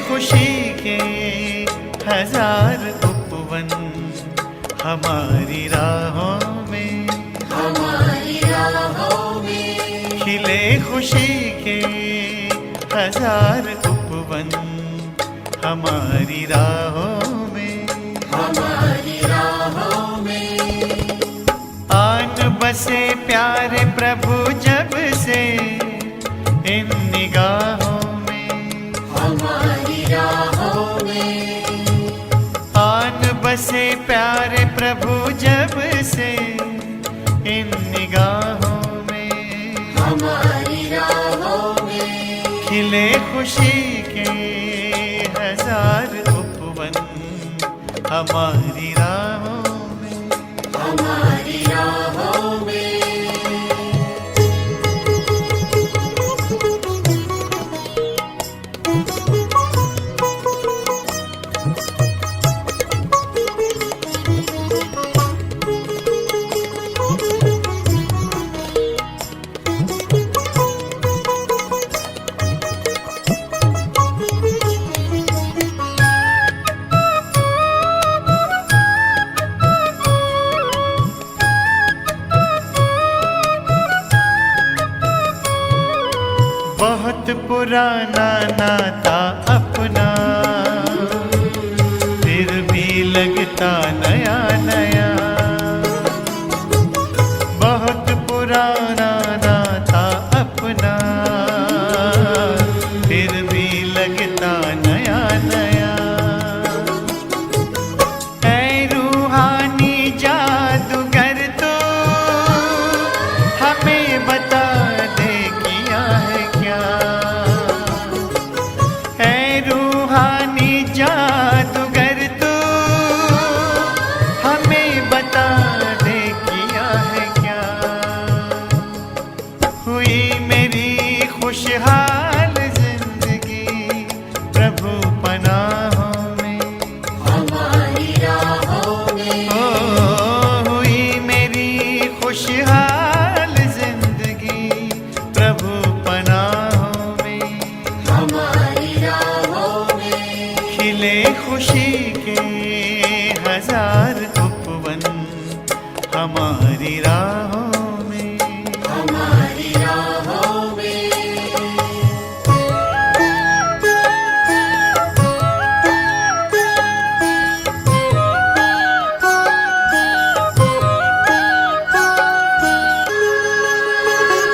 खुशी के हजार उपवन हमारी राहों में, हमारी राहों में। खिले खुशी के हजार उपवन हमारी राहों में, हमारी राहों में। आन बसे प्यारे प्रभु जब से इन निगाहों में, हमारी राहों में। आन बसे प्यारे प्रभु जब से इन निगाहों में, हमारी राहों में। खिले खुशी के हजार उपवन हमारी राहों में, हमारी राहों में। बहुत पुराना नाता अपना फिर भी लगता नया नया, बहुत पुराना नाता अपना फिर भी लगता नया नया। ऐ रूहानी जादूगर तो हमें बता दे किया है क्या, ऐ रूहानी जादूगर तो हमें बता दे किया है क्या। हुई मेरी खुशहाल जिंदगी प्रभु पनाहों में, हमारी राहों में। ओ हुई मेरी खुशहाल जिंदगी प्रभु पनाहों में, हमारी राहों में। खिले खुशी के हजार उपवन हमारी राहों में, हमारी राहों में।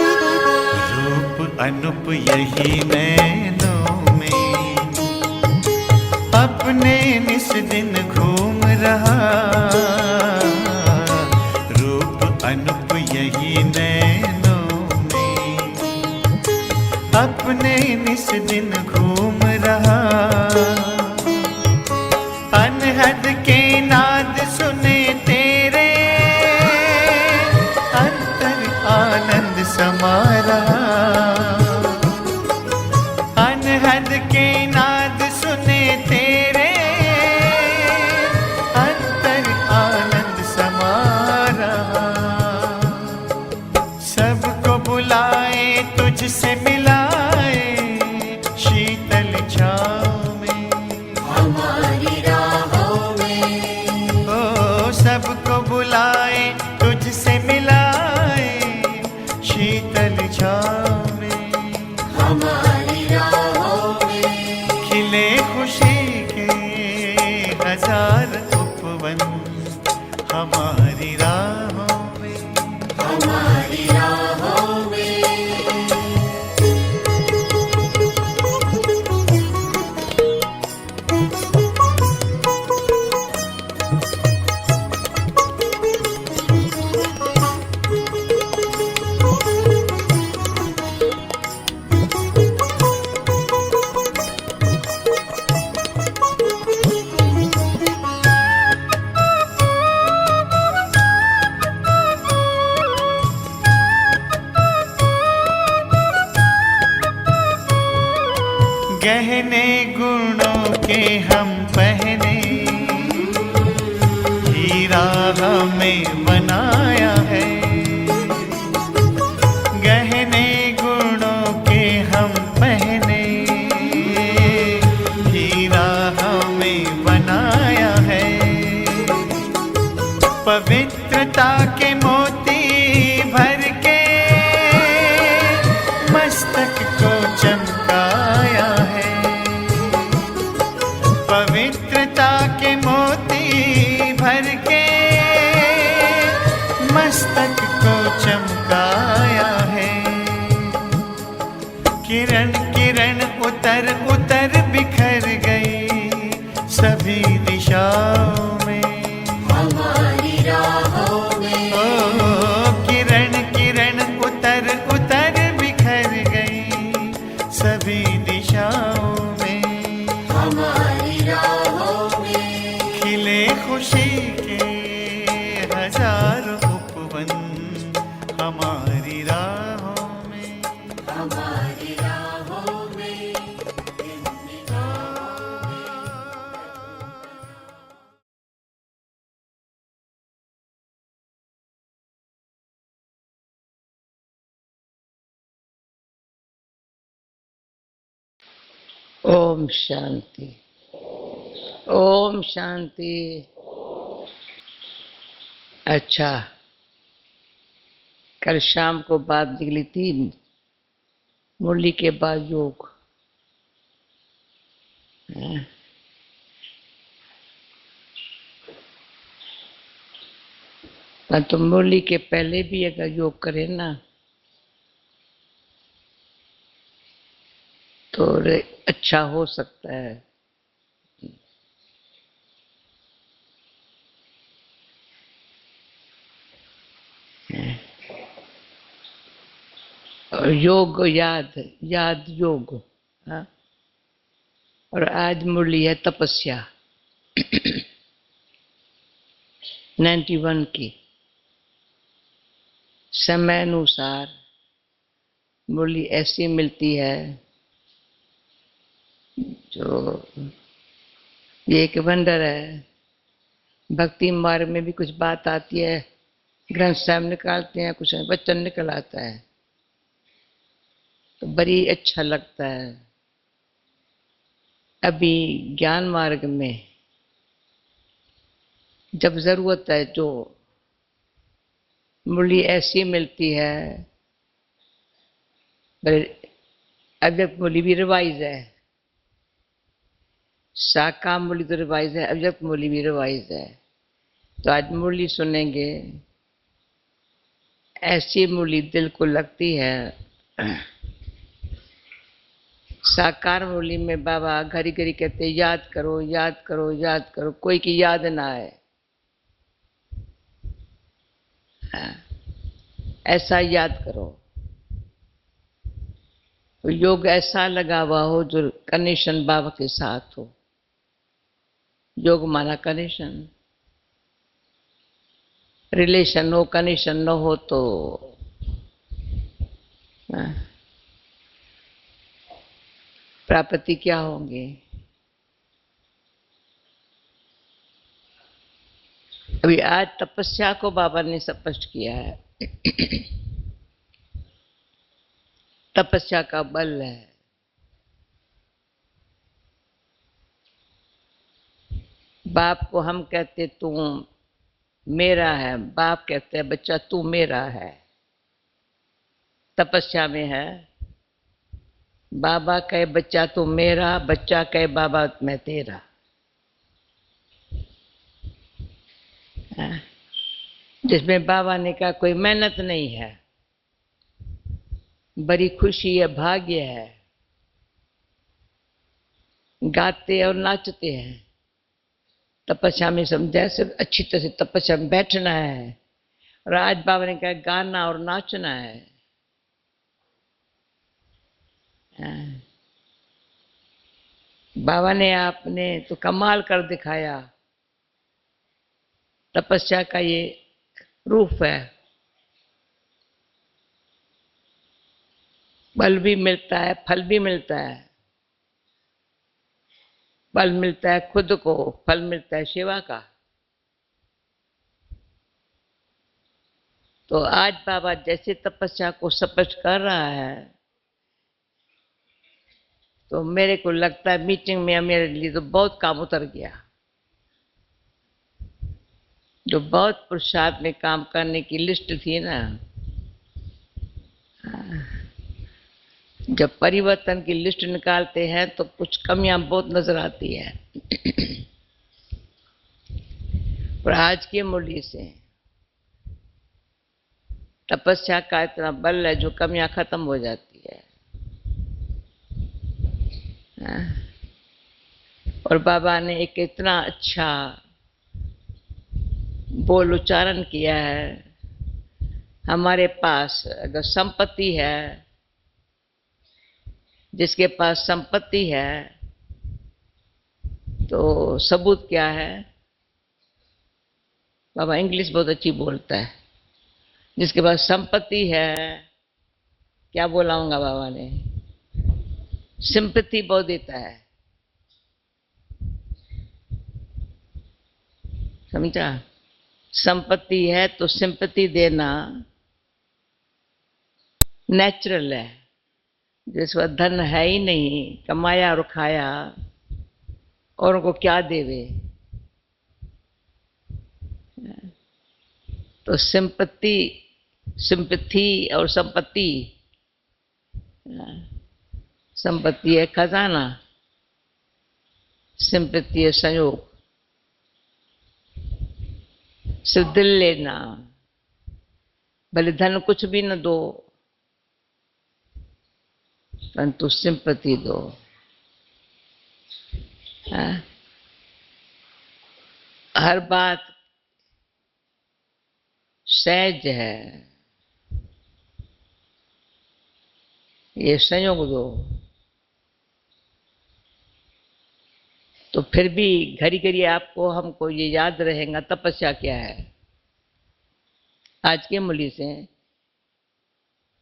रूप अनूप यही नैनों में अपने निस दिन घूम रहा, रूप अनूप यही नैनों में अपने निस दिन घूम रहा। अनहद के नाद सुने तेरे अंतर आनंद समा रहा, अनहद के नाद सुने तेरे अंतर आनंद समा रहा। सबको बुलाए तुझसे मिलाए शीतल छाँव में, हमारी राहों में। ओ सबको बुलाए तुझसे मिलाए शीतल छाँव में, हमारी राहों में। खिले खुशी के हजार उपवन हमारी राहों में, हमारी राहों में। गहने गुणों के हम पहने हीरा हमें बनाया है, गहने गुणों के हम पहने पवित्रता के मोती भर के मस्तक को चमकाया है। किरण किरण उतर उतर बिखर गई सभी दिशाओं में, हमारी राहों में। ओ किरण किरण उतर उतर बिखर गई सभी दिशाओं में, हमारी राहों में। खिले खुशी के हजारों उपवन हमारी राहों में, हमारी राहों में। ओम शांति, ओम शांति। अच्छा, कल शाम को बात निकली थी मुरली के बाद योग। तो मुरली के पहले भी अगर योग करें ना तो अच्छा हो सकता है। और योग याद याद योग। हाँ? और आज मुरली है तपस्या 91 की। समय अनुसार मुरली ऐसी मिलती है जो ये एक वंडर है। भक्ति मार्ग में भी कुछ बात आती है, ग्रंथ साहब निकालते हैं, कुछ वचन निकल आता है तो बड़ी अच्छा लगता है। अभी ज्ञान मार्ग में जब जरूरत है जो मुरली ऐसी मिलती है, अव्यक्त मुरली भी रिवाइज है, साकार मुरली तो रिवाइज है, अव्यक्त मुरली भी रिवाइज है। तो आज मुरली सुनेंगे, ऐसी मुरली दिल को लगती है। साकार मुरली में बाबा घड़ी घड़ी कहते याद करो याद करो याद करो, कोई की याद ना आए। ऐसा याद करो। तो योग ऐसा लगा हुआ हो जो कनेक्शन बाबा के साथ हो। योग माना कनेक्शन, रिलेशन हो, कनेक्शन न हो तो प्राप्ति क्या होंगे। अभी आज तपस्या को बाबा ने स्पष्ट किया है। तपस्या का बल है। बाप को हम कहते तू मेरा है, बाप कहते हैं बच्चा तू मेरा है। तपस्या में है, बाबा कहे बच्चा तू मेरा, बच्चा कहे बाबा मैं तेरा। जिसमें बाबा ने कहा कोई मेहनत नहीं है, बड़ी खुशी है, भाग्य है। गाते और नाचते हैं तपस्या में, समझा सिर्फ अच्छी तरह से तपस्या में बैठना है। और आज बाबा ने कहा गाना और नाचना है। बाबा ने आपने तो कमाल कर दिखाया। तपस्या का ये रूप है। बल भी मिलता है, फल भी मिलता है। बल मिलता है खुद को, फल मिलता है सेवा का। तो आज बाबा जैसे तपस्या को स्पष्ट कर रहा है, तो मेरे को लगता है मीटिंग में मेरे लिए तो बहुत काम उतर गया। जो बहुत पुरुषार्थ में काम करने की लिस्ट थी ना, जब परिवर्तन की लिस्ट निकालते हैं तो कुछ कमियां बहुत नजर आती है। पर आज के मूल्य से तपस्या का इतना बल है जो कमियां खत्म हो जाती है। और बाबा ने एक इतना अच्छा बोल उच्चारण किया है, हमारे पास अगर संपत्ति है, जिसके पास संपत्ति है तो सबूत क्या है? बाबा इंग्लिश बहुत अच्छी बोलता है। जिसके पास संपत्ति है, क्या बोलाऊंगा बाबा ने, सिंपैथी बहुत देता है। समझा? संपत्ति है तो सिंपैथी देना नेचुरल है। जिस वक्त धन है ही नहीं, कमाया और खाया, और उनको क्या देवे? तो सिंपैथी और संपत्ति, संपत्ति है खजाना, सिंपैथी है संयोग। सिर्फ दिल लेना, भले धन कुछ भी न दो परंतु सिंपैथी दो। हर बात सहज है, ये संयोग दो। तो फिर भी घड़ी घड़ी आपको हमको ये याद रहेगा तपस्या क्या है। आज के मूल्य से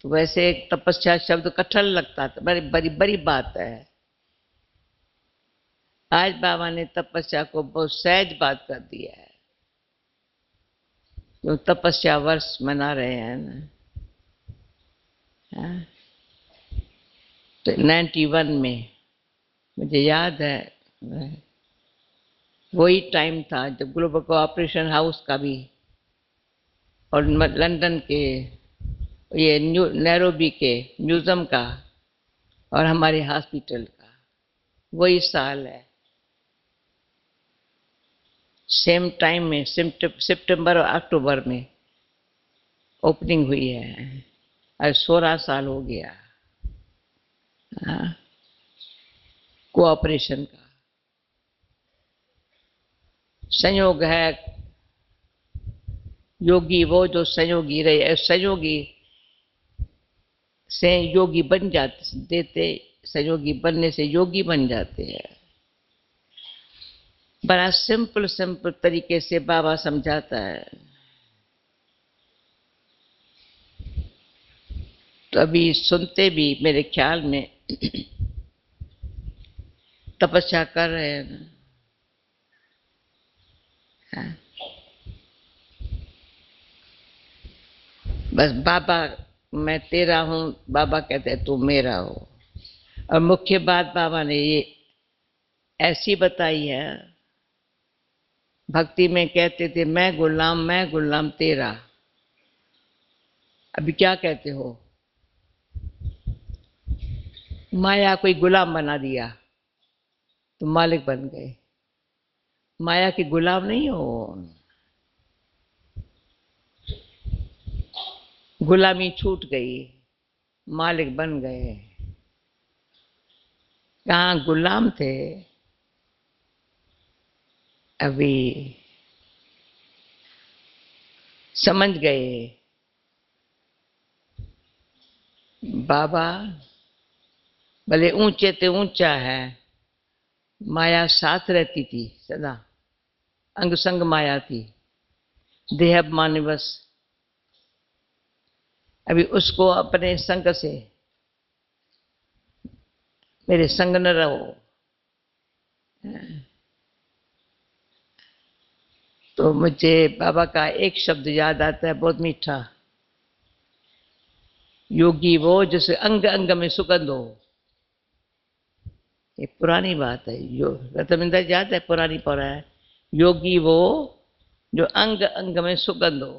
तो वैसे एक तपस्या शब्द कठिन लगता था, बड़ी बड़ी बड़ी बात है। आज बाबा ने तपस्या को बहुत सहज बात कर दिया है। जो तपस्या वर्ष मना रहे हैं ना, तो 91 में मुझे याद है, वही टाइम था जब ग्लोबल कोऑपरेशन हाउस का भी और लंदन के ये नैरोबी के म्यूजियम का और हमारे हॉस्पिटल का वही साल है। सेम टाइम में सितंबर और अक्टूबर में ओपनिंग हुई है। आज 16 साल हो गया कोऑपरेशन का। संयोग है, योगी वो जो संयोगी रहे, संयोगी से योगी बन जाते देते, संयोगी बनने से योगी बन जाते हैं। बड़ा सिंपल तरीके से बाबा समझाता है। तो अभी सुनते भी मेरे ख्याल में तपस्या कर रहे हैं ना। बस बाबा मैं तेरा हूं, बाबा कहते हैं तू मेरा हो। और मुख्य बात बाबा ने ये ऐसी बताई है, भक्ति में कहते थे मैं गुलाम तेरा। अभी क्या कहते हो? माया कोई गुलाम बना दिया तो मालिक बन गए। माया के गुलाम नहीं हो, गुलामी छूट गई, मालिक बन गए। कहाँ गुलाम थे, अभी समझ गए। बाबा भले ऊंचे ते ऊंचा है, माया साथ रहती थी सदा, अंग संग माया थी, देहाभिमानी बस। अभी उसको अपने संग से, मेरे संग न रहो। तो मुझे बाबा का एक शब्द याद आता है, बहुत मीठा। योगी वो जिसे अंग अंग में सुगंध हो। ये पुरानी बात है, रतमिंदर याद है, पुरानी पौरा है। योगी वो जो अंग अंग में सुगंध हो।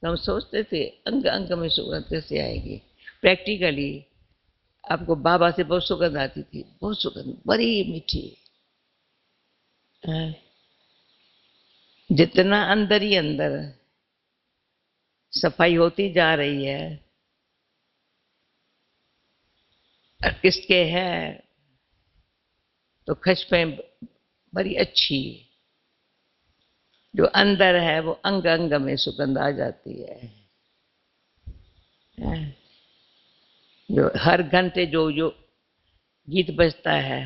तो हम सोचते थे अंग अंग में सुगंध कैसे आएगी। प्रैक्टिकली आपको बाबा से बहुत सुगंध आती थी, बहुत सुगंध, बड़ी मीठी। हाँ। जितना अंदर ही अंदर सफाई होती जा रही है, और किसके है तो खुशबू बड़ी अच्छी, जो अंदर है वो अंग अंग में सुगंध आ जाती है। जो हर घंटे जो जो गीत बजता है,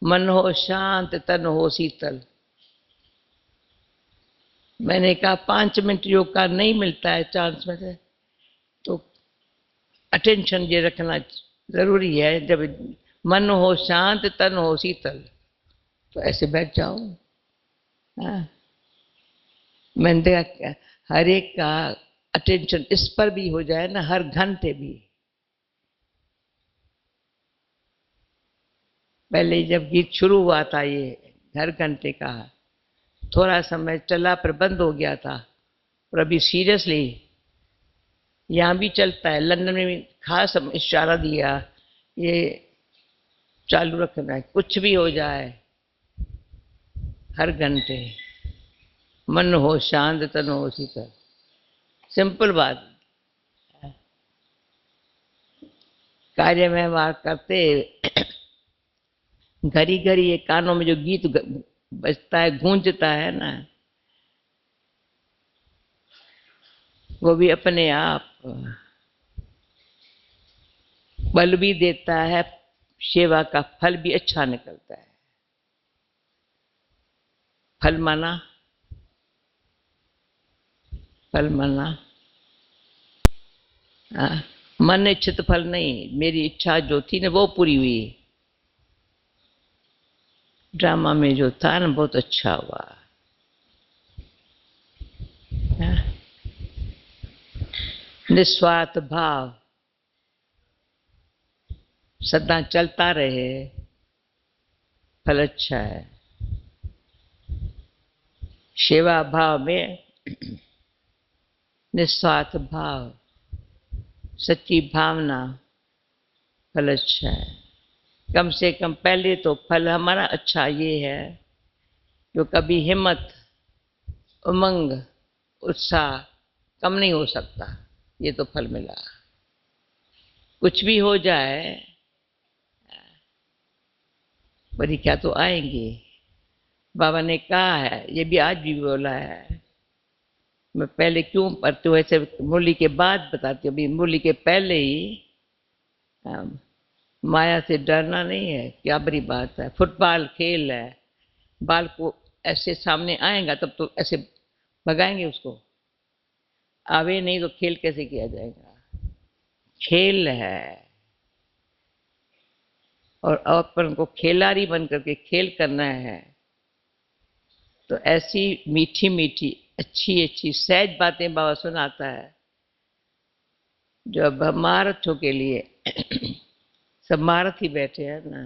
मन हो शांत तन हो शीतल। मैंने कहा 5 मिनट योग का नहीं मिलता है चांस में से, तो अटेंशन ये रखना जरूरी है। जब मन हो शांत तन हो शीतल तो ऐसे बैठ जाओ। हाँ। मैंने देखा हर एक का अटेंशन इस पर भी हो जाए ना, हर घंटे भी। पहले जब गीत शुरू हुआ था ये हर घंटे का, थोड़ा समय चला पर बंद हो गया था, और अभी सीरियसली यहाँ भी चलता है। लंदन में भी खास इशारा दिया, ये चालू रखना है, कुछ भी हो जाए हर घंटे मन हो शांत तन हो शीतल। सिंपल बात। कार्य में बात करते घड़ी घड़ी ये कानों में जो गीत बजता है, गूंजता है ना, वो भी अपने आप बल भी देता है, सेवा का फल भी अच्छा निकलता है। फल माना, फल माना मन इच्छित फल नहीं, मेरी इच्छा जो थी ना वो पूरी हुई। ड्रामा में जो था ना बहुत अच्छा हुआ। निस्वार्थ भाव सदा चलता रहे, फल अच्छा है। सेवा भाव में निस्वार्थ भाव, सच्ची भावना, फल अच्छा है। कम से कम पहले तो फल हमारा अच्छा ये है, जो कभी हिम्मत, उमंग, उत्साह कम नहीं हो सकता, ये तो फल मिला। कुछ भी हो जाए परीक्षा तो आएंगी। बाबा ने कहा है, ये भी आज भी बोला है। मैं पहले क्यों पढ़ती हूँ ऐसे, मुरली के बाद बताती हूँ। अभी मुरली के पहले ही माया से डरना नहीं है, क्या बड़ी बात है। फुटबॉल खेल है, बाल को ऐसे सामने आएगा तब तो ऐसे भगाएंगे उसको, आवे नहीं तो खेल कैसे किया जाएगा। खेल है, और अपन को खिलाड़ी बन करके खेल करना है। तो ऐसी मीठी मीठी अच्छी अच्छी सहज बातें बाबा सुनाता है, जो अब महारथों के लिए सब महारथ ही बैठे हैं ना।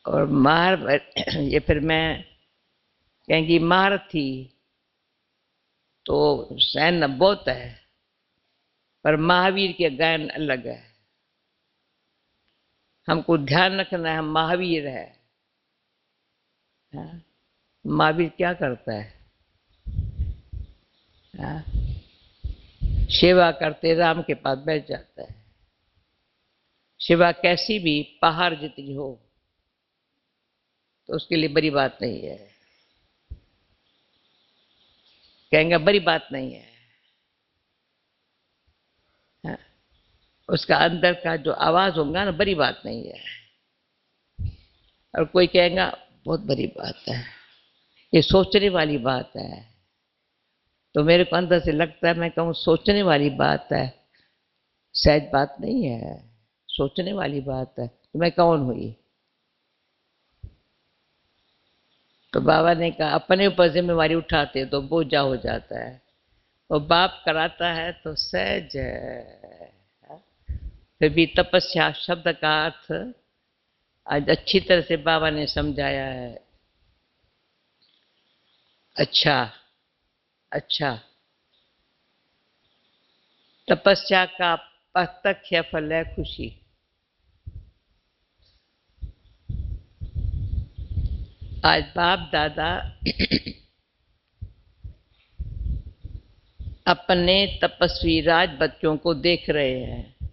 और ये फिर मैं कहेंगी महारथी तो सहन बहुत है, पर महावीर के गायन अलग है। हमको ध्यान रखना है, हम महावीर है। महावीर क्या करता है? सेवा करते राम के पास बैठ जाता है। सेवा कैसी भी पहाड़ जितनी हो तो उसके लिए बड़ी बात नहीं है, कहेंगे बड़ी बात नहीं है। उसका अंदर का जो आवाज होगा ना, बड़ी बात नहीं है। और कोई कहेगा बहुत बड़ी बात है, ये सोचने वाली बात है। तो मेरे को अंदर से लगता है, मैं कहूँ सोचने वाली बात है, सहज बात नहीं है, सोचने वाली बात है। तो मैं कौन हुई? तो बाबा ने कहा अपने ऊपर जिम्मेवारी उठाते तो बोझा हो जाता है, और बाप कराता है तो सहज है। फिर भी तपस्या शब्द का अर्थ आज अच्छी तरह से बाबा ने समझाया है। अच्छा अच्छा, तपस्या का प्रत्यक्ष फल है खुशी। आज बाप दादा अपने तपस्वी राज बच्चों को देख रहे हैं।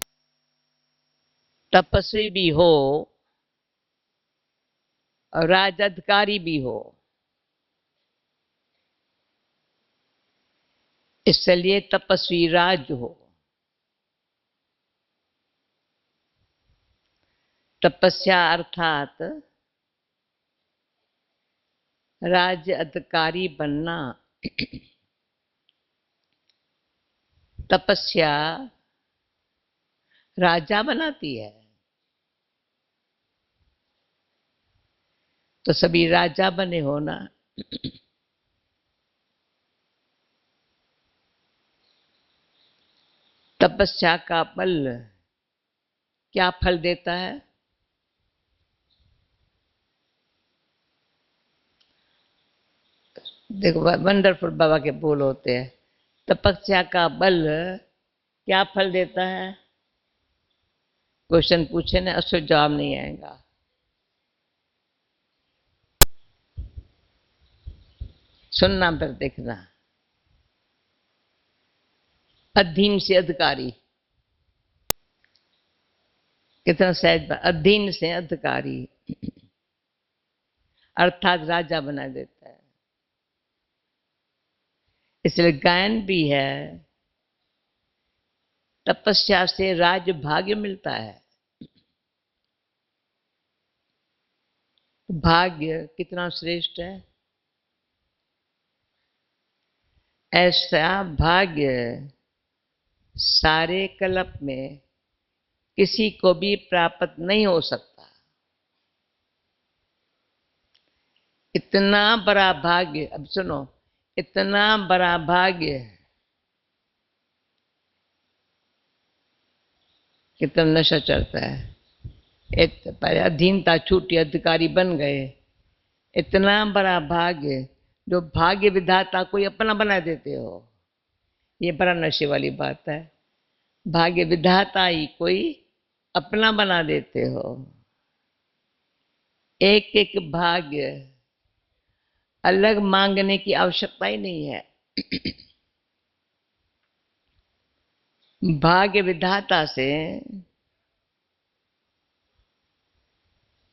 तपस्वी भी हो और राज अधिकारी भी हो, इसलिए तपस्वी राज हो। तपस्या अर्थात राज्य अधिकारी बनना। तपस्या राजा बनाती है, तो सभी राजा बने हो ना। तपस्या का फल क्या फल देता है? देखो वंडरफुल बाबा के बोल होते हैं। तपस्या का बल क्या फल देता है? क्वेश्चन पूछे ना, उसको जवाब नहीं आएगा। सुनना फिर देखना। अधीन से अधिकारी, कितना सहज। अधीन से अधिकारी अर्थात राजा बना देता है। इसलिए गायन भी है, तपस्या से राज भाग्य मिलता है। भाग्य कितना श्रेष्ठ है। ऐसा भाग्य सारे कल्प में किसी को भी प्राप्त नहीं हो सकता। इतना बड़ा भाग्य, अब सुनो, इतना बड़ा भाग्य, कितना नशा चढ़ता है। अधीनता छूटी, अधिकारी बन गए। इतना बड़ा भाग्य जो भाग्य विधाता कोई अपना बना देते हो, ये बड़ा नशे वाली बात है। भाग्य विधाता ही कोई अपना बना देते हो। एक एक भाग्य अलग मांगने की आवश्यकता ही नहीं है। भाग्य विधाता से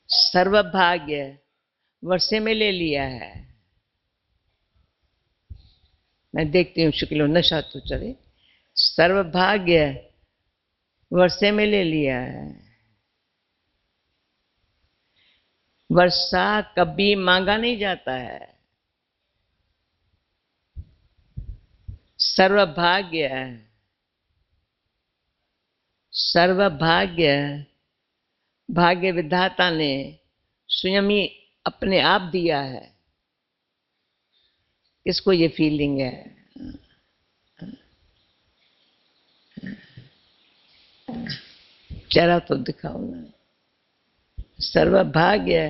सर्वभाग्य वर्षे में ले लिया है। मैं देखती हूँ शुक्ल नशा तो चले, सर्वभाग्य वर्षे में ले लिया है। वर्षा कभी मांगा नहीं जाता है। सर्वभाग्य सर्वभाग्य भाग्य विधाता ने स्वयं ही अपने आप दिया है। किसको ये फीलिंग है? चेहरा तो दिखाओ ना। सर्वभाग्य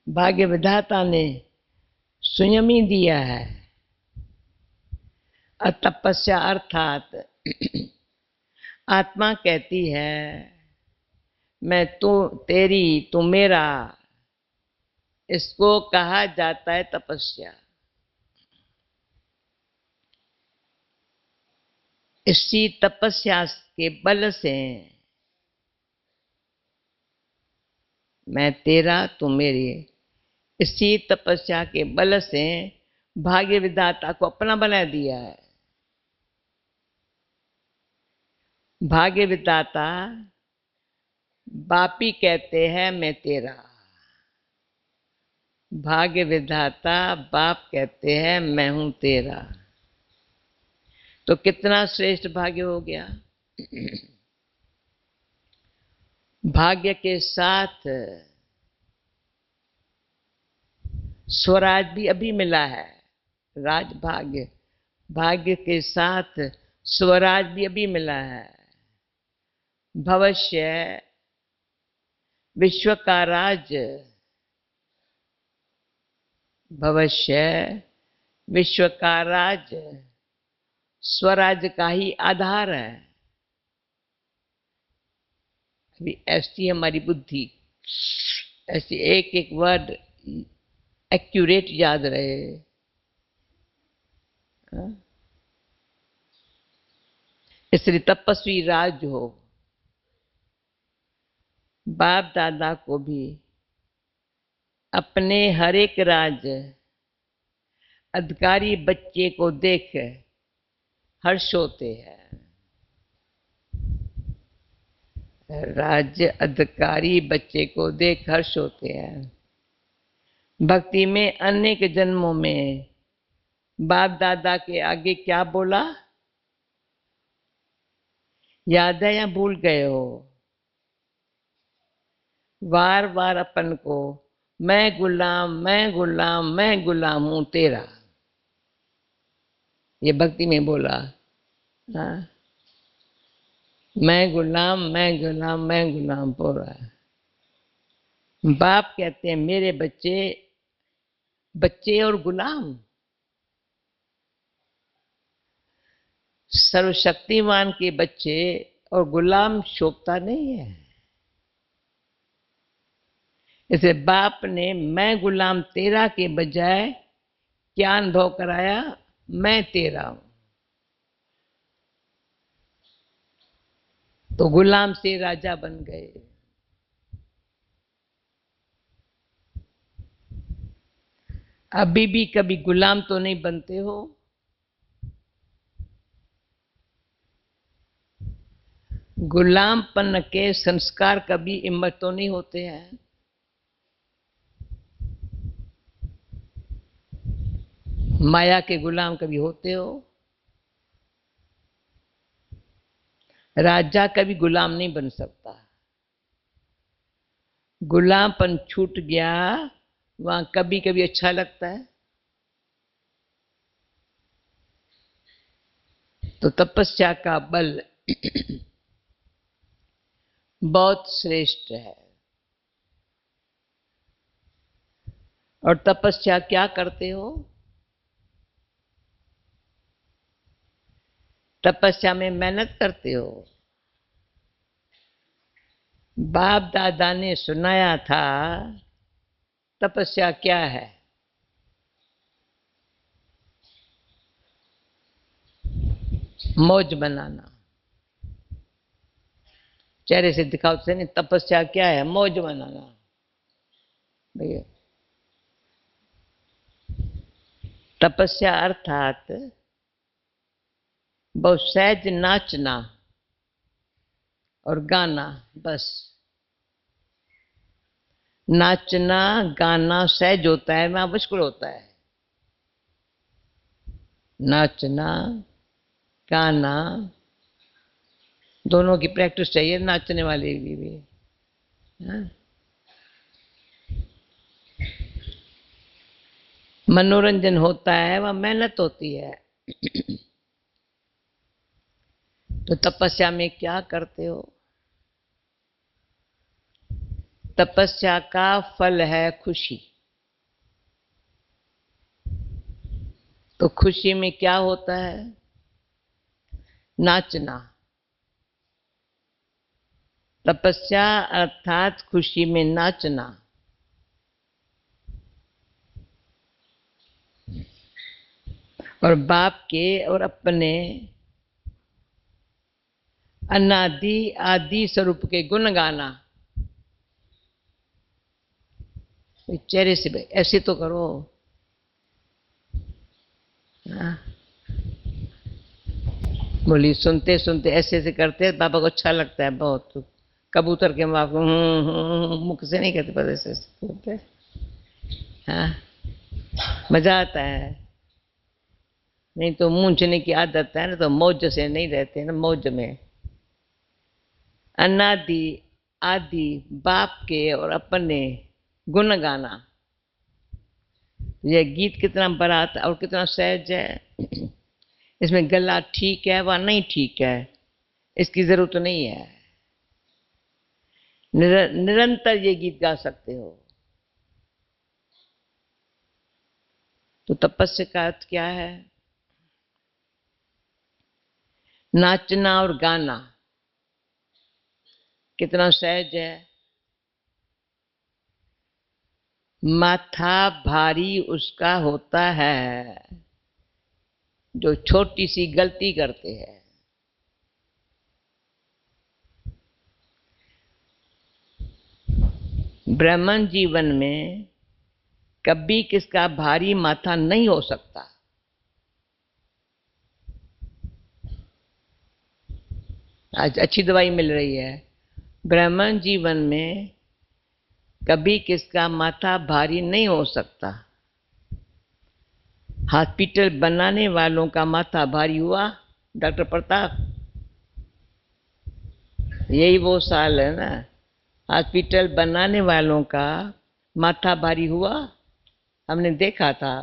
भाग्य विधाता ने स्वयं ही दिया है। तपस्या अर्थात आत्मा कहती है मैं तू तेरी तू मेरा, इसको कहा जाता है तपस्या। इसी तपस्या के बल से मैं तेरा तू मेरी, इसी तपस्या के बल से भाग्य विधाता को अपना बना दिया है। भाग्य विधाता बापी कहते हैं मैं तेरा। भाग्य विधाता बाप कहते हैं मैं हूं तेरा। तो कितना श्रेष्ठ भाग्य हो गया। भाग्य के साथ स्वराज भी अभी मिला है। राज भाग्य, भाग्य के साथ स्वराज भी अभी मिला है। भविष्य विश्व का राज, भविष्य विश्व का राज स्वराज का ही आधार है। अभी ऐसी हमारी बुद्धि, ऐसी एक एक वर्ड एक्यूरेट याद रहे। हाँ? इसलिए तपस्वी राज हो, बाप दादा को भी अपने हर एक राज अधिकारी बच्चे को देख हर्ष होते हैं। राज्य अधिकारी बच्चे को देख हर्ष होते हैं। भक्ति में अनेक जन्मों में बाप दादा के आगे क्या बोला, याद है या भूल गए हो? बार बार अपन को मैं गुलाम, मैं गुलाम, मैं गुलाम हूं तेरा, ये भक्ति में बोला। हाँ? मैं गुलाम, मैं गुलाम, मैं गुलाम बोला। बाप कहते हैं मेरे बच्चे, बच्चे और गुलाम, सर्वशक्तिमान के बच्चे और गुलाम शोभता नहीं है। इसे बाप ने मैं गुलाम तेरा के बजाय क्या अनुभव कराया, मैं तेरा हूं। तो गुलाम से राजा बन गए। अभी भी कभी गुलाम तो नहीं बनते हो? गुलामपन के संस्कार कभी इमर्ज तो नहीं होते हैं? माया के गुलाम कभी होते हो? राजा कभी गुलाम नहीं बन सकता। गुलामपन छूट गया, वहां कभी कभी अच्छा लगता है। तो तपस्या का बल बहुत श्रेष्ठ है। और तपस्या क्या करते हो? तपस्या में मेहनत करते हो। बाप दादा ने सुनाया था तपस्या क्या है। मौज बनाना। चेहरे से दिखाते नहीं, तपस्या क्या है, मौज बनाना। भैया तपस्या अर्थात बहुत सहज नाचना और गाना, बस। नाचना गाना सहज होता है, वहां मुश्किल होता है। नाचना गाना दोनों की प्रैक्टिस चाहिए, नाचने वाले की भी। हाँ? मनोरंजन होता है, वह मेहनत होती है। तो तपस्या में क्या करते हो? तपस्या का फल है खुशी। तो खुशी में क्या होता है? नाचना। तपस्या अर्थात खुशी में नाचना। और बाप के और अपने अनादि आदि स्वरूप के गुण गाना। चेहरे से ऐसे तो करो। हाँ? बोली सुनते सुनते ऐसे ऐसे करते बाबा को अच्छा लगता है बहुत। कबूतर के बाप को मुख से नहीं कहते, पर ऐसे ऐसे करते। हाँ, मजा आता है। नहीं तो मूंझने की आदत है ना, तो मौज से नहीं रहते ना, मौज में। अनादि आदि बाप के और अपने गुण गाना। यह गीत कितना बड़ा और कितना सहज है। इसमें गला ठीक है व नहीं ठीक है, इसकी जरूरत नहीं है। निरंतर ये गीत गा सकते हो। तो तपस्या का अर्थ क्या है? नाचना और गाना। कितना सहज है। माथा भारी उसका होता है जो छोटी सी गलती करते हैं। ब्राह्मण जीवन में कभी किसका भारी माथा नहीं हो सकता। आज अच्छी दवाई मिल रही है। ब्राह्मण जीवन में कभी किसका माथा भारी नहीं हो सकता। हॉस्पिटल बनाने वालों का माथा भारी हुआ, डॉक्टर प्रताप, यही वो साल है ना। हॉस्पिटल बनाने वालों का माथा भारी हुआ। हमने देखा था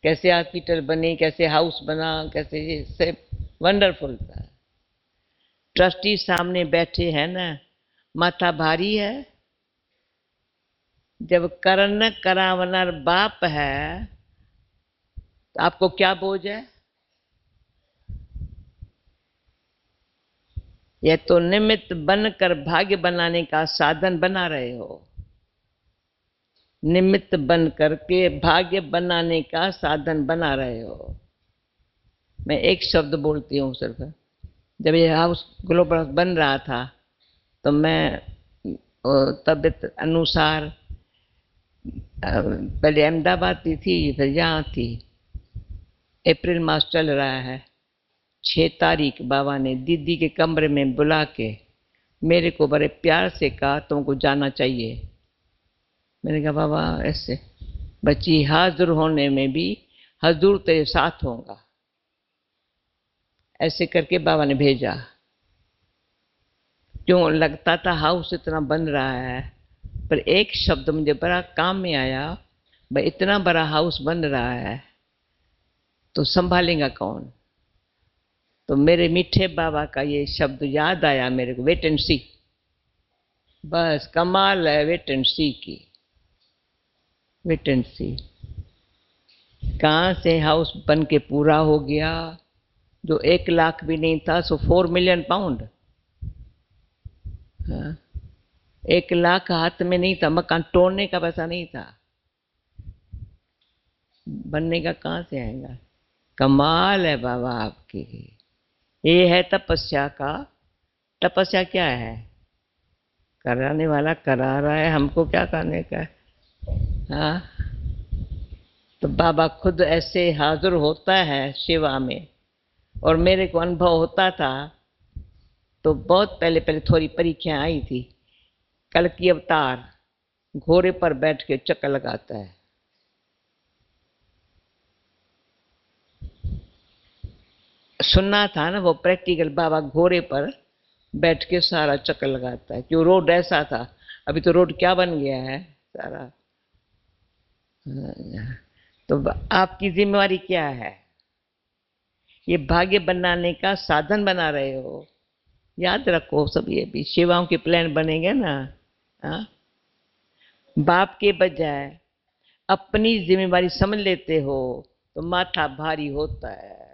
कैसे हॉस्पिटल बने, कैसे हाउस बना, कैसे ये सब वंडरफुल था। ट्रस्टी सामने बैठे हैं ना, माथा भारी है। जब करन करावनर बाप है तो आपको क्या बोझ है? यह तो निमित्त बनकर भाग्य बनाने का साधन बना रहे हो। निमित्त बन करके भाग्य बनाने का साधन बना रहे हो। मैं एक शब्द बोलती हूँ सिर्फ। जब ये हाउस ग्लोबल बन रहा था तो मैं तबीयत अनुसार पहले अहमदाबाद भी थी, फिर यहाँ थी। अप्रैल मास चल रहा है। 6 तारीख बाबा ने दीदी के कमरे में बुला के मेरे को बड़े प्यार से कहा तुमको जाना चाहिए। मैंने कहा बाबा ऐसे, बच्ची हाजिर होने में भी हजूर तेरे साथ होगा, ऐसे करके बाबा ने भेजा। क्यों लगता था हाउस इतना बन रहा है, पर एक शब्द मुझे बड़ा काम में आया, भाई इतना बड़ा हाउस बन रहा है तो संभालेगा कौन। तो मेरे मीठे बाबा का ये शब्द याद आया मेरे को, वेट एंड सी। बस कमाल है वेट एंड सी की। वेट एंड सी कहाँ से हाउस बन के पूरा हो गया। जो 1 लाख भी नहीं था सो 4 मिलियन पाउंड। हाँ, 1 लाख हाथ में नहीं था, मकान तोड़ने का पैसा नहीं था, बनने का कहाँ से आएगा। कमाल है बाबा आपकी। ये है तपस्या का। तपस्या क्या है? कराने वाला करा रहा है, हमको क्या करने का है। हाँ, तो बाबा खुद ऐसे हाजिर होता है सेवा में। और मेरे को अनुभव होता था तो बहुत पहले पहले थोड़ी परीक्षाएं आई थी। कल की अवतार घोड़े पर बैठ के चक्कर लगाता है। सुनना था ना वो प्रैक्टिकल, बाबा घोड़े पर बैठ के सारा चक्कर लगाता है। क्यों, रोड ऐसा था। अभी तो रोड क्या बन गया है सारा। तो आपकी जिम्मेवारी क्या है? ये भाग्य बनाने का साधन बना रहे हो। याद रखो सब, ये भी सेवाओं के प्लान बनेंगे ना। हाँ? बाप के बजाय अपनी जिम्मेवारी समझ लेते हो तो माथा भारी होता है।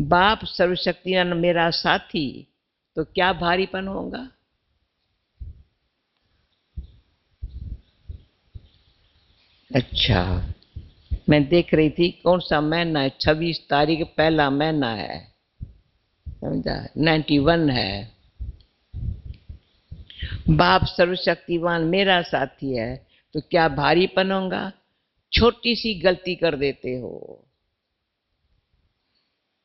बाप सर्वशक्तिमान मेरा साथी तो क्या भारीपन होगा। अच्छा, मैं देख रही थी कौन सा महीना है, 26 तारीख पहला महीना है, समझा, 91 है। बाप सर्वशक्तिमान मेरा साथी है तो क्या भारीपन होगा। छोटी सी गलती कर देते हो,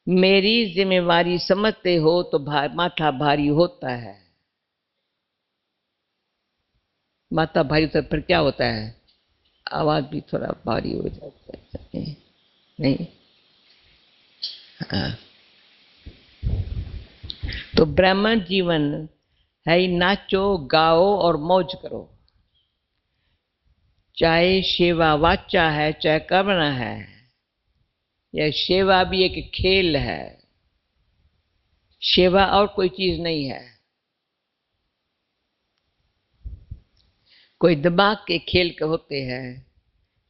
मेरी जिम्मेवारी समझते हो तो माथा भारी होता है। माथा भारी तो फिर क्या होता है, आवाज भी थोड़ा भारी हो जाता है। नहीं, हाँ। तो ब्राह्मण जीवन है नाचो गाओ और मौज करो। चाहे सेवा वाचा है चाहे करना है, यह सेवा भी एक खेल है। सेवा और कोई चीज नहीं है। कोई दिमाग के खेल के होते हैं,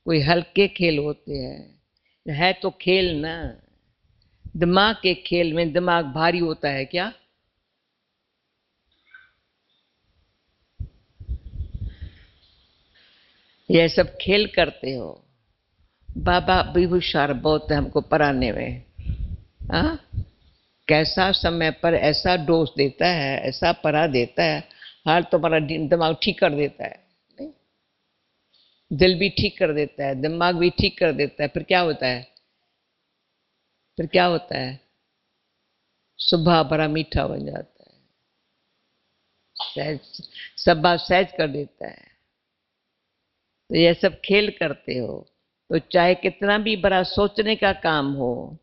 कोई हल्के खेल होते हैं, है तो खेल ना। दिमाग के खेल में दिमाग भारी होता है क्या? यह सब खेल करते हो। बाबा भी होशियार बहुत है हमको पढ़ाने में। हाँ, कैसा समय पर ऐसा डोज देता है, ऐसा पढ़ा देता है, हाल तुम्हारा दिमाग ठीक कर देता है, नहीं? दिल भी ठीक कर देता है, दिमाग भी ठीक कर देता है। फिर क्या होता है? फिर क्या होता है? सुबह बड़ा मीठा बन जाता है, सहज, सब बात सहज कर देता है। तो ये सब खेल करते हो, तो चाहे कितना भी बड़ा सोचने का काम हो,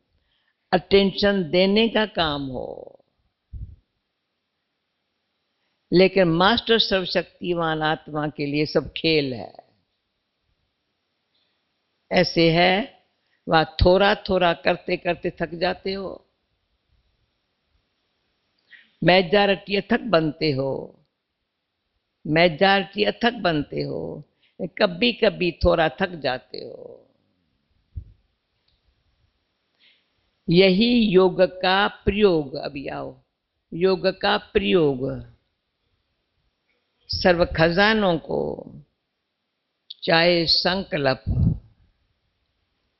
अटेंशन देने का काम हो, लेकिन मास्टर सर्वशक्तिमान आत्मा के लिए सब खेल है। ऐसे है, वह थोड़ा थोड़ा करते करते थक जाते हो, मेजॉरिटी अथक बनते हो, मेजॉरिटी अथक बनते हो, कभी कभी थोड़ा थक जाते हो। यही योग का प्रयोग। अभी आओ, योग का प्रयोग सर्व खजानों को, चाहे संकल्प,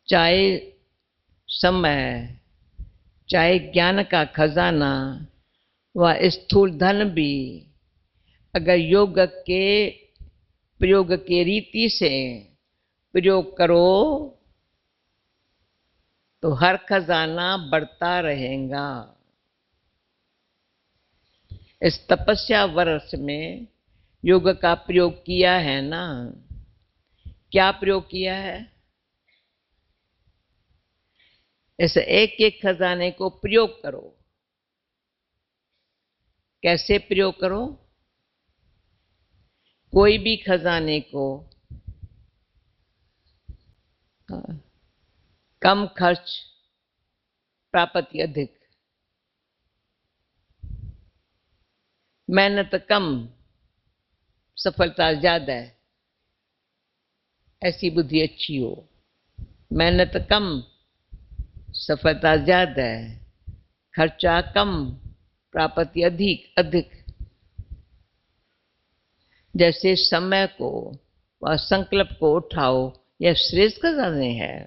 चाहे समय, चाहे ज्ञान का खजाना व स्थूल धन भी, अगर योग के प्रयोग के रीति से प्रयोग करो तो हर खजाना बढ़ता रहेगा। इस तपस्या वर्ष में योग का प्रयोग किया है ना? क्या प्रयोग किया है? इस एक एक खजाने को प्रयोग करो। कैसे प्रयोग करो? कोई भी खजाने को कम खर्च, प्राप्ति अधिक, मेहनत कम, सफलता ज्यादा है, ऐसी बुद्धि अच्छी हो। मेहनत कम, सफलता ज्यादा है, खर्चा कम, प्राप्ति अधिक अधिक। जैसे समय को व संकल्प को उठाओ, यह श्रेष्ठ खजाने हैं,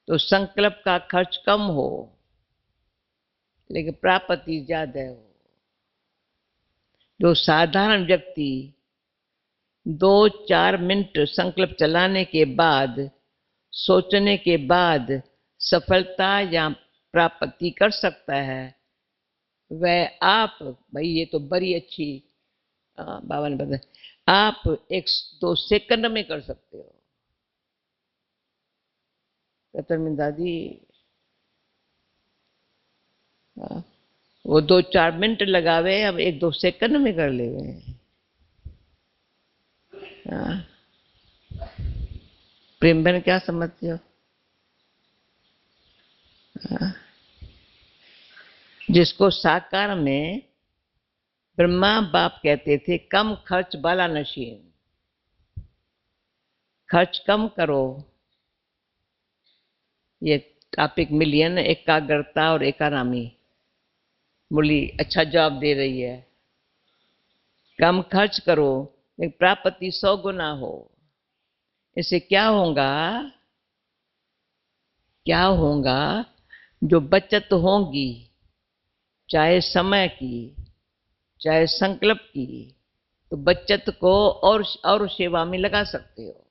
तो संकल्प का खर्च कम हो लेकिन प्राप्ति ज्यादा हो। जो साधारण व्यक्ति 2-4 मिनट संकल्प चलाने के बाद, सोचने के बाद सफलता या प्राप्ति कर सकता है, वह आप, भाई ये तो बड़ी अच्छी बाबा ने बताया, आप 1-2 सेकंड में कर सकते हो। दादी वो 2-4 मिनट लगावे, अब 1-2 सेकंड में कर लेवे। प्रेम बहन क्या समझते हो? जिसको साकार में ब्रह्मा बाप कहते थे, कम खर्च वाला नशीन। खर्च कम करो, ये टॉपिक मिलियन एकाग्रता और एकारामी। मुरली अच्छा जवाब दे रही है। कम खर्च करो लेकिन प्राप्ति 100 गुना हो। इससे क्या होगा? क्या होगा? जो बचत होगी, चाहे समय की, चाहे संकल्प की, तो बचत को और सेवा में लगा सकते हो।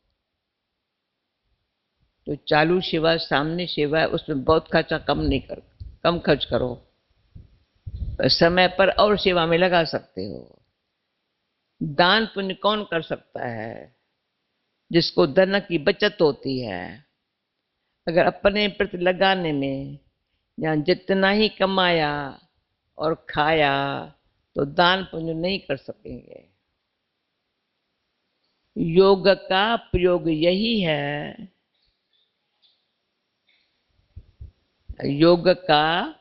तो चालू सेवा, सामने सेवा, उसमें बहुत खर्चा कम खर्च करो, समय पर और सेवा में लगा सकते हो। दान पुण्य कौन कर सकता है? जिसको धन की बचत होती है। अगर अपने प्रति लगाने में या जितना ही कमाया और खाया तो दान पुण्य नहीं कर सकेंगे। योग का प्रयोग यही है। योग का,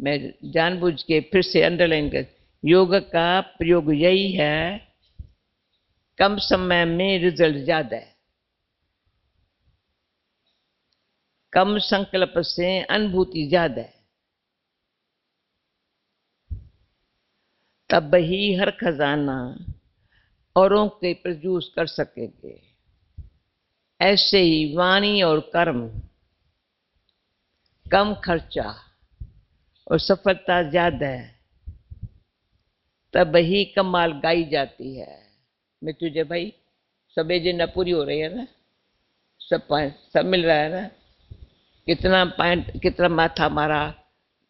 मैं जानबूझ के फिर से अंडरलाइन कर, योग का प्रयोग यही है, कम समय में रिजल्ट ज्यादा है, कम संकल्प से अनुभूति ज्यादा है। तब ही हर खजाना औरों के प्रोड्यूस कर सकेंगे। ऐसे ही वाणी और कर्म, कम खर्चा और सफलता ज्यादा है, तब ही कमाल गाई जाती है। मैं तुझे भाई सब एजेंडा पूरी हो रही है ना, सब पॉइंट सब मिल रहा है ना। कितना पॉइंट, कितना माथा मारा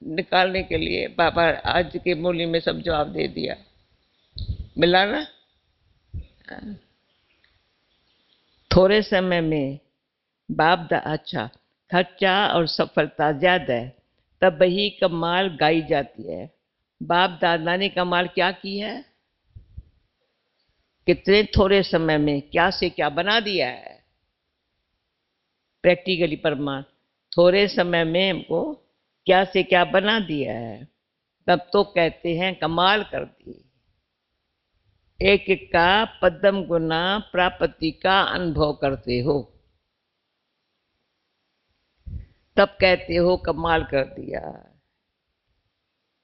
निकालने के लिए, बाबा आज के मूल्य में सब जवाब दे दिया। मिला ना। थोड़े समय में अच्छा खर्चा और सफलता ज्यादा है, तब ही कमाल गाई जाती है। बाप दादा ने कमाल क्या की है? कितने थोड़े समय में क्या से क्या बना दिया है। प्रैक्टिकली प्रमाण, थोड़े समय में हमको क्या से क्या बना दिया है, तब तो कहते हैं कमाल कर दी। एक एक का पद्म गुना प्राप्ति का अनुभव करते हो, तब कहते हो कमाल कर दिया।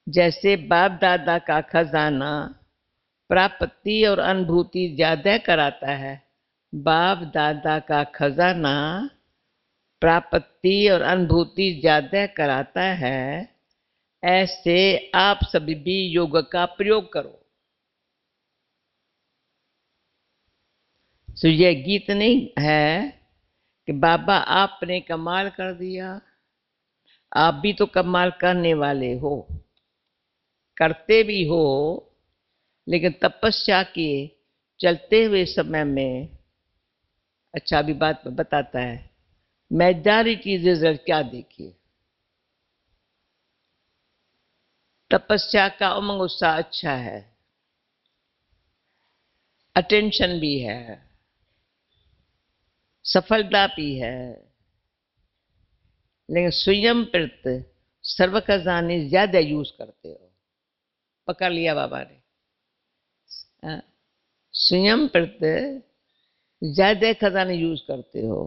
जैसे बाप दादा का खजाना प्राप्ति और अनुभूति ज्यादा कराता है, बाप दादा का खजाना प्राप्ति और अनुभूति ज्यादा कराता है, ऐसे आप सभी भी योग का प्रयोग करो। तो यह गीत नहीं है कि बाबा आपने कमाल कर दिया, आप भी तो कमाल करने वाले हो, करते भी हो, लेकिन तपस्या के चलते हुए समय में अच्छा भी बात बताता है। मेजॉरिटी रिजल्ट क्या देखिए, तपस्या का उमंग उत्साह अच्छा है, अटेंशन भी है, सफलता भी है, लेकिन स्वयं प्रति सर्व खजाने ज्यादा यूज करते हो। पकड़ लिया बाबा ने। स्वयं प्रति ज्यादा खजाने यूज करते हो।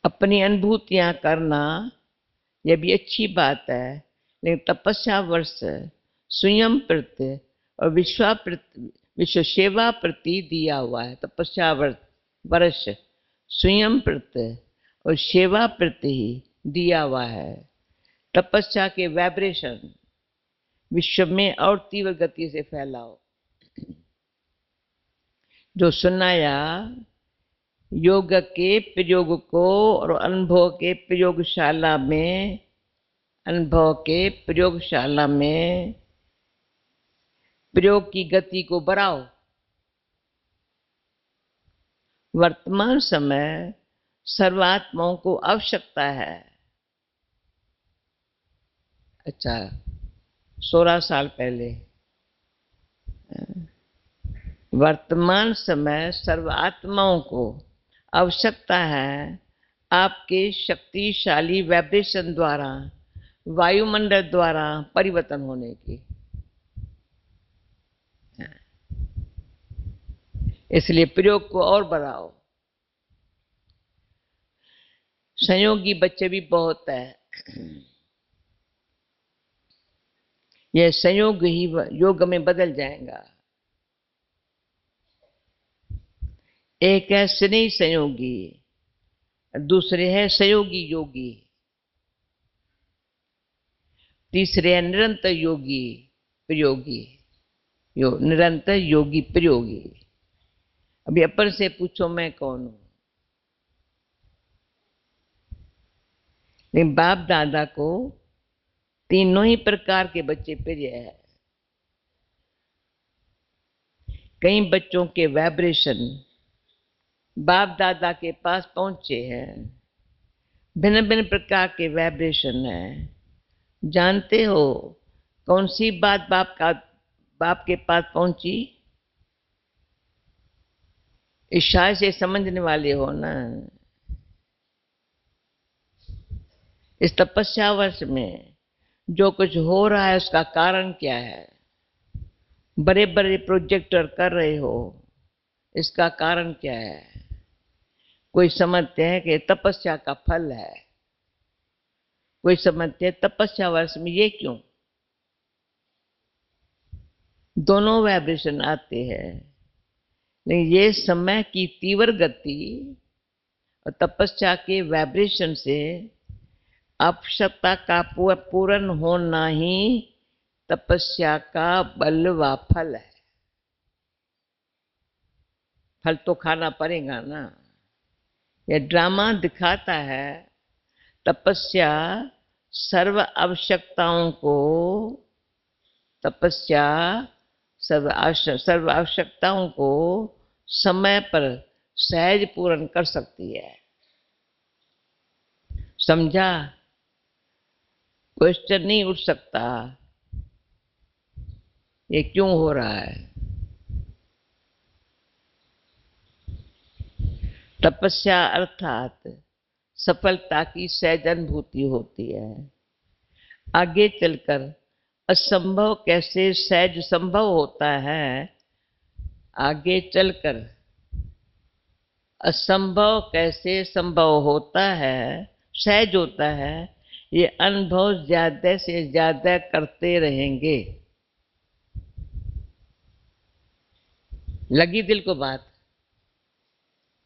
अपनी अनुभूतियां करना यह भी अच्छी बात है, लेकिन तपस्या वर्ष स्वयं प्रति और विश्व सेवा प्रति दिया हुआ है। तपस्या वर्ष स्वयं प्रति और सेवा प्रति ही दिया हुआ है। तपस्या के वाइब्रेशन विश्व में और तीव्र गति से फैलाओ। जो सुनाया योग के प्रयोग को और अनुभव के प्रयोगशाला में प्रयोग की गति को बढ़ाओ। वर्तमान समय सर्वात्माओं को आवश्यकता है। अच्छा, 16 साल पहले वर्तमान समय सर्वात्माओं को आवश्यकता है आपके शक्तिशाली वाइब्रेशन द्वारा, वायुमंडल द्वारा परिवर्तन होने की। इसलिए प्रयोग को और बढ़ाओ। संयोगी बच्चे भी बहुत है। यह संयोग ही योग में बदल जाएगा। एक है स्नेही संयोगी, दूसरे है संयोगी योगी, तीसरे है निरंतर योगी प्रयोगी, निरंतर योगी प्रयोगी। अभी अपन से पूछो मैं कौन हूं। लेकिन बाप दादा को तीनों ही प्रकार के बच्चे प्रिय है। कई बच्चों के वाइब्रेशन बाप दादा के पास पहुंचे हैं, भिन्न भिन्न प्रकार के वाइब्रेशन है। जानते हो कौन सी बात बाप के पास पहुंची? इशारे से समझने वाले हो ना। इस तपस्या वर्ष में जो कुछ हो रहा है उसका कारण क्या है? बड़े बड़े प्रोजेक्टर कर रहे हो, इसका कारण क्या है? कोई समझते हैं कि तपस्या का फल है, कोई समझते हैं तपस्या वर्ष में ये क्यों। दोनों वाइब्रेशन आते हैं, लेकिन ये समय की तीव्र गति और तपस्या के वाइब्रेशन से आवश्यकता का पूर्ण होना ही तपस्या का बल व फल है। फल तो खाना पड़ेगा ना। यह ड्रामा दिखाता है तपस्या सर्व आवश्यकताओं को, तपस्या सर्व आवश्यकताओं को समय पर सहज पूर्ण कर सकती है। समझा? क्वेश्चन नहीं उठ सकता ये क्यों हो रहा है। तपस्या अर्थात सफलता की सहज अनुभूति होती है। आगे चलकर असंभव कैसे सहज संभव होता है, आगे चलकर असंभव कैसे संभव होता है, सहज होता है, ये अनुभव ज्यादा से ज्यादा करते रहेंगे। लगी दिल को बात?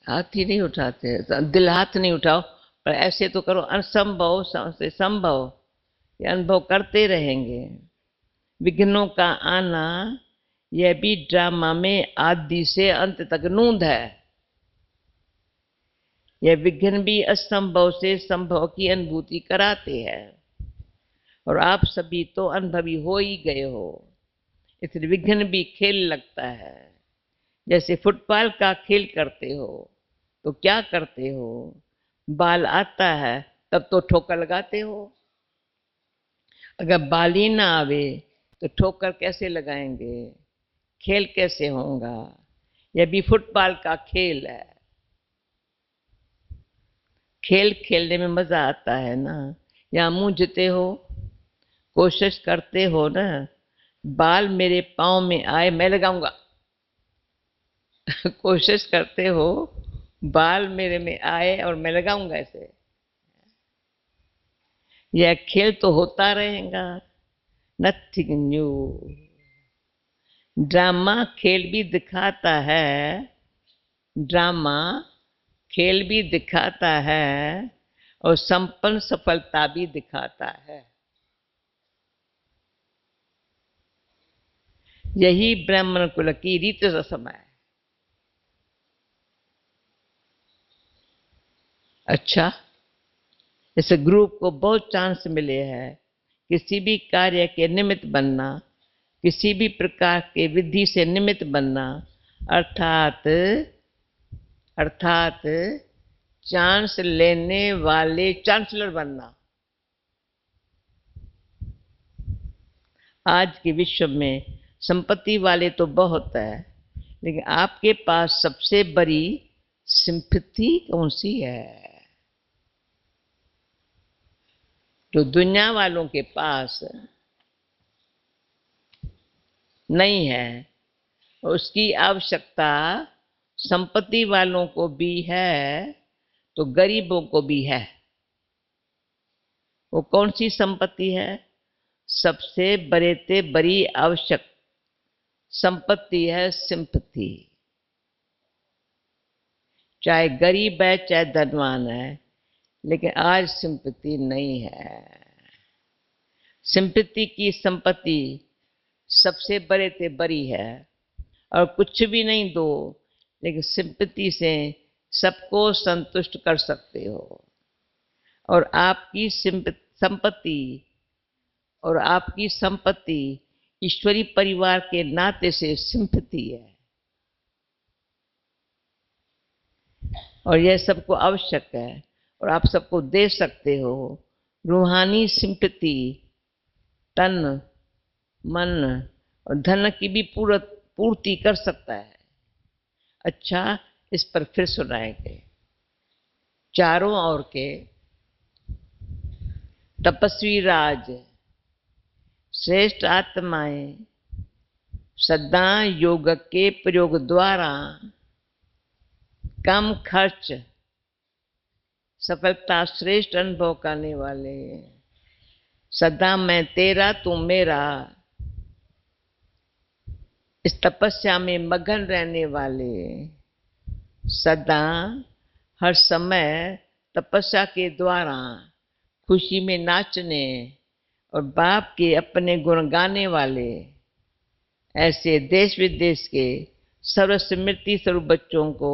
हाथ ही नहीं उठाते, दिल हाथ नहीं उठाओ, पर ऐसे तो करो, असंभव से संभव ये अनुभव करते रहेंगे। विघ्नों का आना यह भी ड्रामा में आदि से अंत तक नूंद है। यह विघ्न भी असंभव से संभव की अनुभूति कराते हैं, और आप सभी तो अनुभवी हो ही गए हो, इसलिए विघ्न भी खेल लगता है। जैसे फुटबॉल का खेल करते हो तो क्या करते हो, बाल आता है तब तो ठोकर लगाते हो। अगर बाल ही ना आवे तो ठोकर कैसे लगाएंगे, खेल कैसे होगा। यह भी फुटबॉल का खेल है। खेल खेलने में मजा आता है ना। या मूंझते हो, कोशिश करते हो ना, बाल मेरे पाँव में आए मैं लगाऊंगा कोशिश करते हो बाल मेरे में आए और मैं लगाऊंगा ऐसे। यह खेल तो होता रहेगा, नथिंग न्यू। ड्रामा खेल भी दिखाता है, ड्रामा खेल भी दिखाता है और संपन्न सफलता भी दिखाता है। यही ब्राह्मण कुल की रीत रस्म है। अच्छा, इस ग्रुप को बहुत चांस मिले हैं किसी भी कार्य के निमित्त बनना, किसी भी प्रकार के विधि से निमित्त बनना, अर्थात चांस लेने वाले चांसलर बनना। आज के विश्व में संपत्ति वाले तो बहुत है, लेकिन आपके पास सबसे बड़ी सिंपैथी कौन सी है? जो दुनिया वालों के पास नहीं है, उसकी आवश्यकता संपत्ति वालों को भी है तो गरीबों को भी है। वो कौन सी संपत्ति है? सबसे बड़ी आवश्यक संपत्ति है सिंपैथी। चाहे गरीब है चाहे धनवान है, लेकिन आज सिंपैथी नहीं है। सिंपैथी की संपत्ति सबसे बड़ी है, और कुछ भी नहीं दो, लेकिन सिंपैथी से सबको संतुष्ट कर सकते हो। और आपकी संपत्ति ईश्वरी परिवार के नाते से सिंपैथी है, और यह सबको आवश्यक है, और आप सबको दे सकते हो। रूहानी सिंपैथी तन, मन और धन की भी पूर्ति कर सकता है। अच्छा, इस पर फिर सुनाएंगे। चारों ओर के तपस्वी राज, श्रेष्ठ आत्माएं सदा योग के प्रयोग द्वारा कम खर्च सफलता श्रेष्ठ अनुभव करने वाले, सदा मैं तेरा तू मेरा, इस तपस्या में मगन रहने वाले सदा हर समय तपस्या के द्वारा खुशी में नाचने और बाप के अपने गुण गाने वाले ऐसे देश विदेश के सर्व स्मृति स्वरूप बच्चों को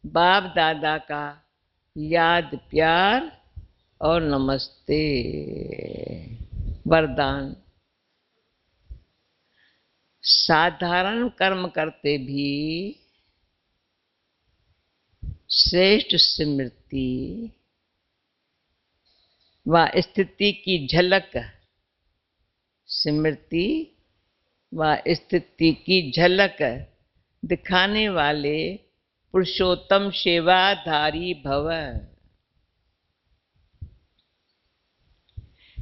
बाप दादा का याद प्यार और नमस्ते। वरदान। साधारण कर्म करते भी श्रेष्ठ स्मृति व स्थिति की झलक, स्मृति व स्थिति की झलक दिखाने वाले पुरुषोत्तम सेवाधारी भव।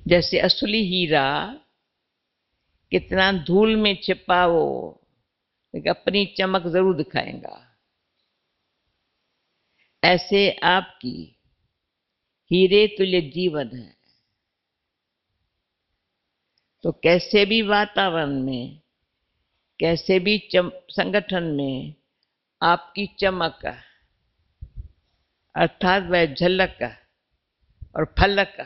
जैसे असली हीरा कितना धूल में छिपा हो लेकिन अपनी चमक जरूर दिखाएगा, ऐसे आपकी हीरे तुल्य जीवन है। तो कैसे भी वातावरण में, कैसे भी संगठन में आपकी चमक अर्थात वह झलक और फलक,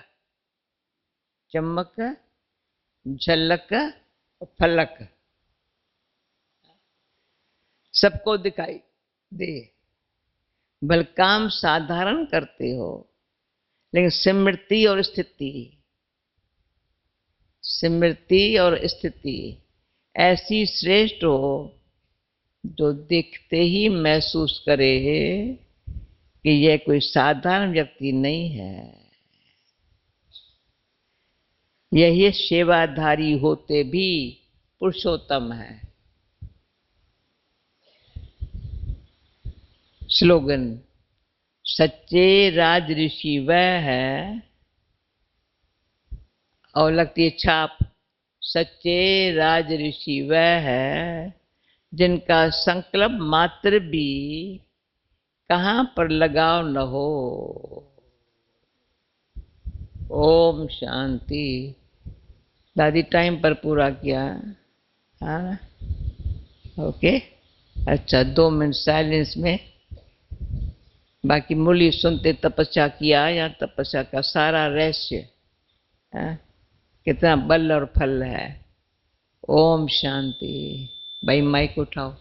चमक, झलक और फलक सबको दिखाई दे। भले काम साधारण करते हो लेकिन स्मृति और स्थिति, स्मृति और स्थिति ऐसी श्रेष्ठ हो जो देखते ही महसूस करे कि यह कोई साधारण व्यक्ति नहीं है। यही सेवाधारी होते भी पुरुषोत्तम है। स्लोगन। सच्चे राज ऋषि वह है, और लगती है छाप, सच्चे राज ऋषि वह है जिनका संकल्प मात्र भी कहाँ पर लगाव न हो। ओम शांति। दादी टाइम पर पूरा किया। हाँ ओके, अच्छा 2 मिनट साइलेंस में बाकी मुरली सुनते तपस्या किया या तपस्या का सारा रहस्य कितना बल और फल है। ओम शांति। भाई माइक उठाओ।